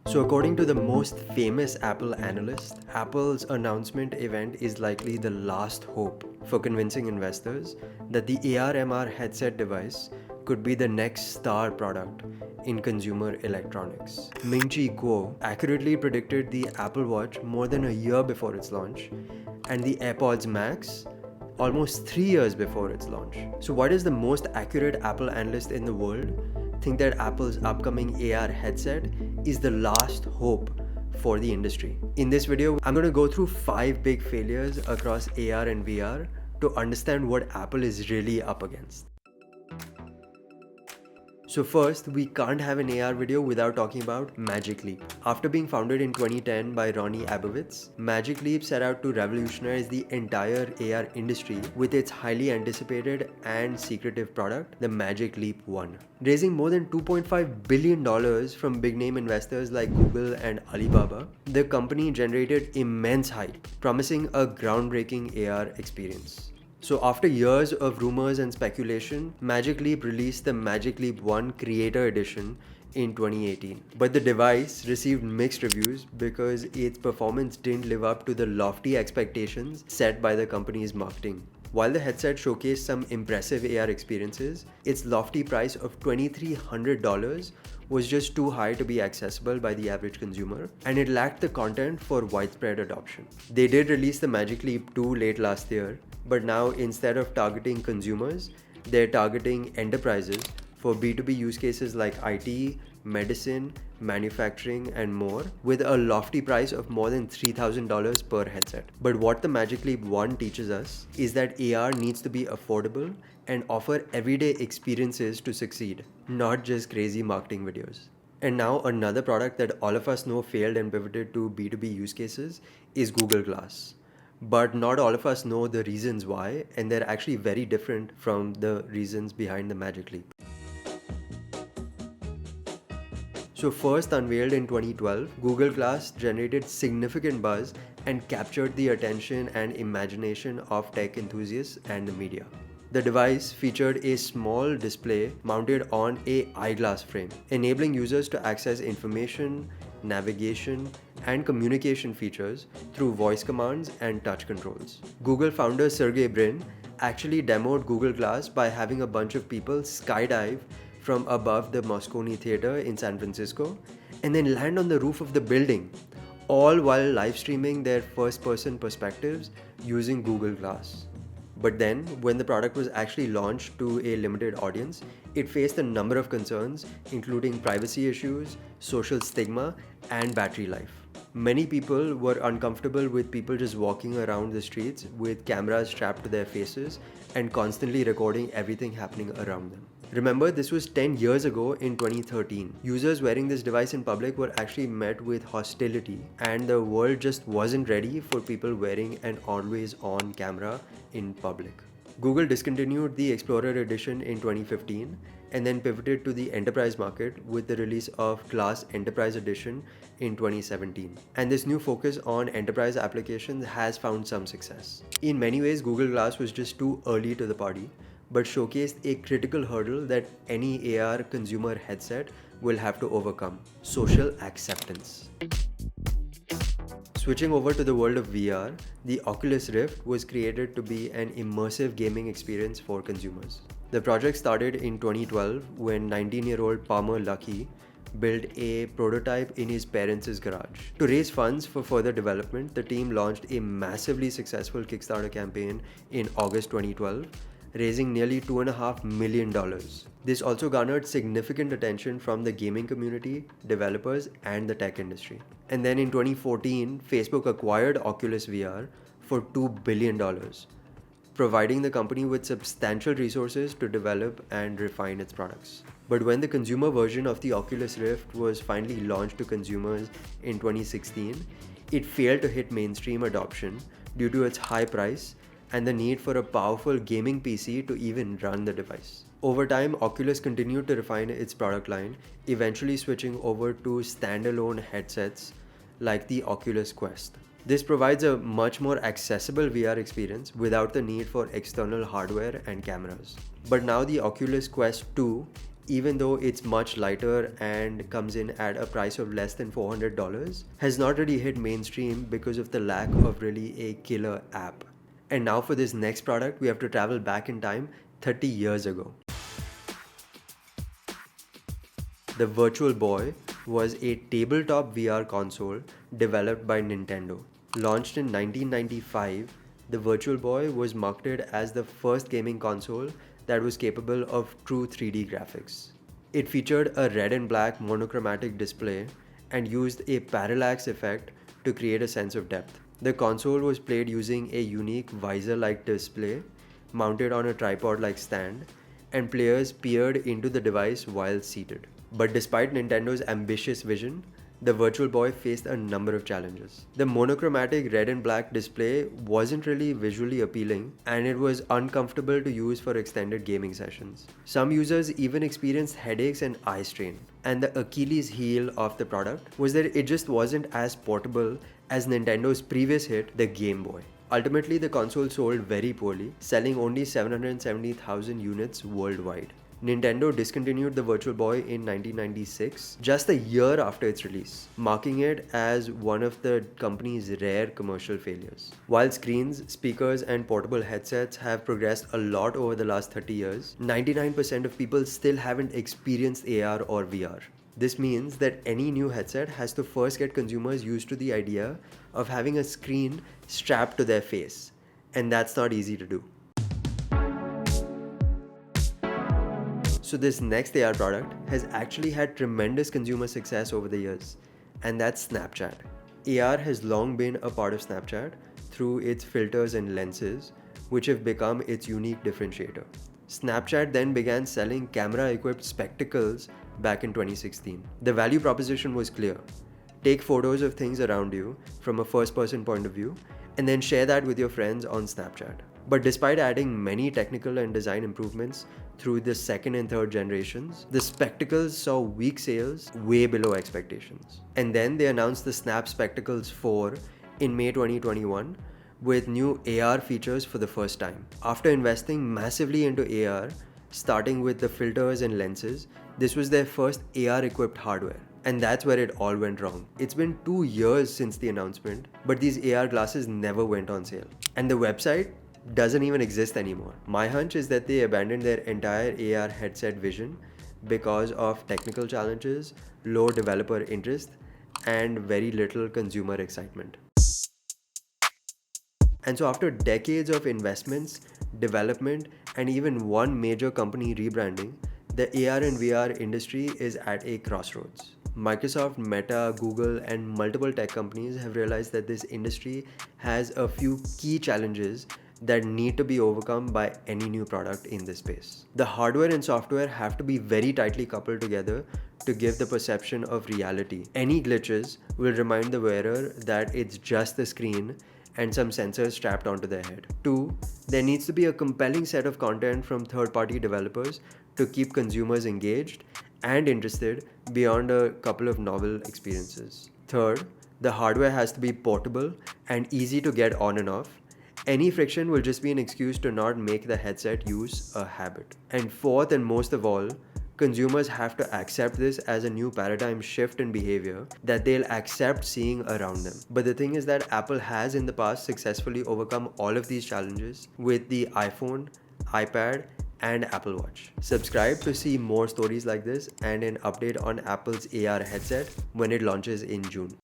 So according to the most famous Apple analyst, Apple's announcement event is likely the last hope for convincing investors that the AR/MR headset device could be the next star product in consumer electronics. Ming-Chi Kuo accurately predicted the Apple Watch more than a year before its launch, and the AirPods Max almost 3 years before its launch. So why does the most accurate Apple analyst in the world think that Apple's upcoming AR headset is the last hope for the industry? In this video, I'm going to go through 5 big failures across AR and VR to understand what Apple is really up against. So first, we can't have an AR video without talking about Magic Leap. After being founded in 2010 by Ronnie Abovitz, Magic Leap set out to revolutionize the entire AR industry with its highly anticipated and secretive product, the Magic Leap 1. Raising more than $2.5 billion from big-name investors like Google and Alibaba, the company generated immense hype, promising a groundbreaking AR experience. So after years of rumors and speculation, Magic Leap released the Magic Leap 1 Creator Edition in 2018. But the device received mixed reviews because its performance didn't live up to the lofty expectations set by the company's marketing. While the headset showcased some impressive AR experiences, its lofty price of $2,300 was just too high to be accessible by the average consumer, and it lacked the content for widespread adoption. They did release the Magic Leap 2 late last year, but now instead of targeting consumers, they're targeting enterprises for B2B use cases like IT, medicine, manufacturing, and more, with a lofty price of more than $3,000 per headset. But what the Magic Leap 1 teaches us is that AR needs to be affordable and offer everyday experiences to succeed, not just crazy marketing videos. And now another product that all of us know failed and pivoted to B2B use cases is Google Glass. But not all of us know the reasons why, and they're actually very different from the reasons behind the Magic Leap. So first unveiled in 2012, Google Glass generated significant buzz and captured the attention and imagination of tech enthusiasts and the media. The device featured a small display mounted on an eyeglass frame, enabling users to access information, navigation, and communication features through voice commands and touch controls. Google founder Sergey Brin actually demoed Google Glass by having a bunch of people skydive from above the Moscone Theater in San Francisco and then land on the roof of the building, all while live streaming their first-person perspectives using Google Glass. But then, when the product was actually launched to a limited audience, it faced a number of concerns, including privacy issues, social stigma, and battery life. Many people were uncomfortable with people just walking around the streets with cameras strapped to their faces and constantly recording everything happening around them. Remember, this was 10 years ago in 2013. Users wearing this device in public were actually met with hostility, and the world just wasn't ready for people wearing an always-on camera in public. Google discontinued the Explorer Edition in 2015 and then pivoted to the enterprise market with the release of Glass Enterprise Edition in 2017. And this new focus on enterprise applications has found some success. In many ways, Google Glass was just too early to the party, but showcased a critical hurdle that any AR consumer headset will have to overcome: social acceptance. Switching over to the world of VR, the Oculus Rift was created to be an immersive gaming experience for consumers. The project started in 2012 when 19-year-old Palmer Luckey built a prototype in his parents' garage. To raise funds for further development, the team launched a massively successful Kickstarter campaign in August 2012, raising nearly $2.5 million. This also garnered significant attention from the gaming community, developers, and the tech industry. And then in 2014, Facebook acquired Oculus VR for $2 billion, providing the company with substantial resources to develop and refine its products. But when the consumer version of the Oculus Rift was finally launched to consumers in 2016, it failed to hit mainstream adoption due to its high price and the need for a powerful gaming PC to even run the device. Over time, Oculus continued to refine its product line, eventually switching over to standalone headsets like the Oculus Quest. This provides a much more accessible VR experience without the need for external hardware and cameras. But now the Oculus Quest 2 even though it's much lighter and comes in at a price of less than $400, has not really hit mainstream because of the lack of really a killer app. And now for this next product, we have to travel back in time 30 years ago. The Virtual Boy was a tabletop VR console developed by Nintendo. Launched in 1995, the Virtual Boy was marketed as the first gaming console that was capable of true 3D graphics. It featured a red and black monochromatic display and used a parallax effect to create a sense of depth. The console was played using a unique visor-like display mounted on a tripod-like stand, and players peered into the device while seated. But despite Nintendo's ambitious vision, the Virtual Boy faced a number of challenges. The monochromatic red and black display wasn't really visually appealing, and it was uncomfortable to use for extended gaming sessions. Some users even experienced headaches and eye strain. And the Achilles heel of the product was that it just wasn't as portable as Nintendo's previous hit, the Game Boy. Ultimately, the console sold very poorly, selling only 770,000 units worldwide. Nintendo discontinued the Virtual Boy in 1996, just a year after its release, marking it as one of the company's rare commercial failures. While screens, speakers, and portable headsets have progressed a lot over the last 30 years, 99% of people still haven't experienced AR or VR. This means that any new headset has to first get consumers used to the idea of having a screen strapped to their face, and that's not easy to do. So this next AR product has actually had tremendous consumer success over the years, and that's Snapchat. AR has long been a part of Snapchat through its filters and lenses, which have become its unique differentiator. Snapchat then began selling camera-equipped spectacles back in 2016. The value proposition was clear. Take photos of things around you from a first-person point of view, and then share that with your friends on Snapchat. But despite adding many technical and design improvements through the second and third generations, the spectacles saw weak sales way below expectations. And then they announced the Snap Spectacles 4 in May 2021 with new AR features for the first time. After investing massively into AR, starting with the filters and lenses, this was their first AR-equipped hardware. And that's where it all went wrong. It's been 2 years since the announcement, but these AR glasses never went on sale. And the website doesn't even exist anymore. My hunch is that they abandoned their entire AR headset vision because of technical challenges, low developer interest, and very little consumer excitement. And so after decades of investments, development, and even one major company rebranding, the AR and VR industry is at a crossroads. Microsoft, Meta, Google, and multiple tech companies have realized that this industry has a few key challenges that need to be overcome by any new product in this space. The hardware and software have to be very tightly coupled together to give the perception of reality. Any glitches will remind the wearer that it's just the screen and some sensors strapped onto their head. 2. There needs to be a compelling set of content from third-party developers to keep consumers engaged and interested beyond a couple of novel experiences. 3rd, the hardware has to be portable and easy to get on and off. Any friction will just be an excuse to not make the headset use a habit. And 4th, and most of all, consumers have to accept this as a new paradigm shift in behavior that they'll accept seeing around them. But the thing is that Apple has in the past successfully overcome all of these challenges with the iPhone, iPad, and Apple Watch. Subscribe to see more stories like this and an update on Apple's AR headset when it launches in June.